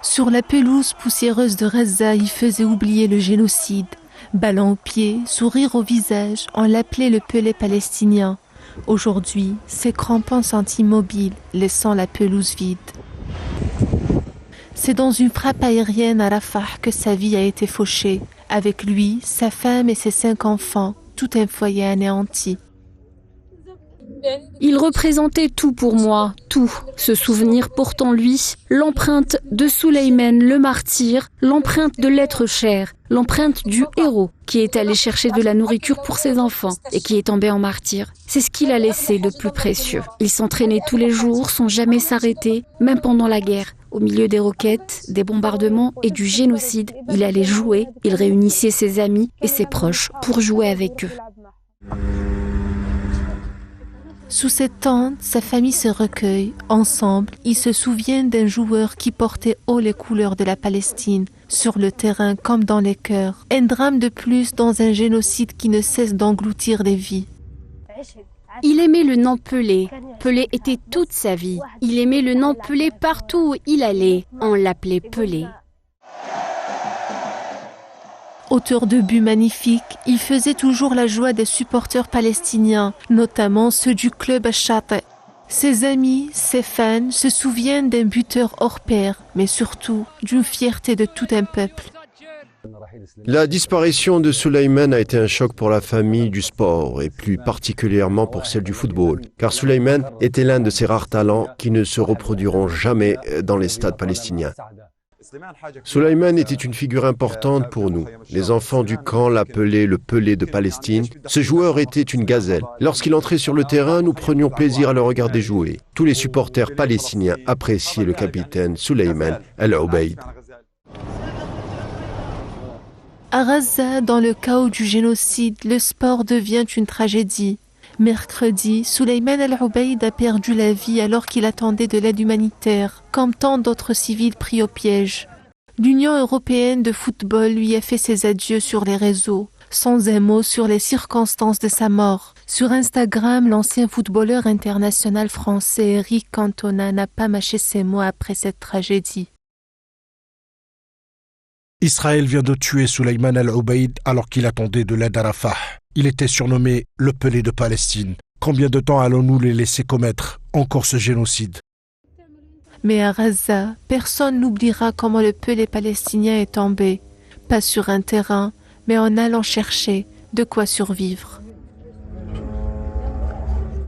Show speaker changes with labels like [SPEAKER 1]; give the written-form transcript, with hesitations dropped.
[SPEAKER 1] Sur la pelouse poussiéreuse de Gaza, il faisait oublier le génocide. Ballon au pied, sourire au visage, on l'appelait le Pelé palestinien. Aujourd'hui, ses crampons sont immobiles, laissant la pelouse vide. C'est dans une frappe aérienne à Rafah que sa vie a été fauchée. Avec lui, sa femme et ses 5 enfants, tout un foyer anéanti.
[SPEAKER 2] Il représentait tout pour moi, tout. Ce souvenir porte en lui l'empreinte de Souleymane le martyr, l'empreinte de l'être cher, l'empreinte du héros qui est allé chercher de la nourriture pour ses enfants et qui est tombé en martyr. C'est ce qu'il a laissé de plus précieux. Il s'entraînait tous les jours sans jamais s'arrêter, même pendant la guerre. Au milieu des roquettes, des bombardements et du génocide, il allait jouer, il réunissait ses amis et ses proches pour jouer avec eux.
[SPEAKER 1] Sous cette tente, sa famille se recueille. Ensemble, ils se souviennent d'un joueur qui portait haut les couleurs de la Palestine, sur le terrain comme dans les cœurs. Un drame de plus dans un génocide qui ne cesse d'engloutir des vies.
[SPEAKER 2] Il aimait le nom Pelé. Pelé était toute sa vie. Il aimait le nom Pelé partout où il allait. On l'appelait Pelé.
[SPEAKER 1] Auteur de buts magnifiques, il faisait toujours la joie des supporters palestiniens, notamment ceux du club Al-Shattee. Ses amis, ses fans se souviennent d'un buteur hors pair, mais surtout d'une fierté de tout un peuple.
[SPEAKER 3] La disparition de Souleymane a été un choc pour la famille du sport et plus particulièrement pour celle du football, car Souleymane était l'un de ces rares talents qui ne se reproduiront jamais dans les stades palestiniens. Souleymane était une figure importante pour nous. Les enfants du camp l'appelaient le Pelé de Palestine. Ce joueur était une gazelle. Lorsqu'il entrait sur le terrain, nous prenions plaisir à le regarder jouer. Tous les supporters palestiniens appréciaient le capitaine Souleymane Al-Ubaid.
[SPEAKER 1] À Gaza, dans le chaos du génocide, le sport devient une tragédie. Mercredi, Souleymane Al-Ubaid a perdu la vie alors qu'il attendait de l'aide humanitaire, comme tant d'autres civils pris au piège. L'Union européenne de football lui a fait ses adieux sur les réseaux, sans un mot sur les circonstances de sa mort. Sur Instagram, l'ancien footballeur international français Eric Cantona n'a pas mâché ses mots après cette tragédie.
[SPEAKER 4] Israël vient de tuer Souleymane Al-Ubaid alors qu'il attendait de l'aide à Rafah. Il était surnommé le Pelé de Palestine. Combien de temps allons-nous les laisser commettre encore ce génocide?
[SPEAKER 1] Mais à Gaza, personne n'oubliera comment le Pelé palestinien est tombé. Pas sur un terrain, mais en allant chercher de quoi survivre.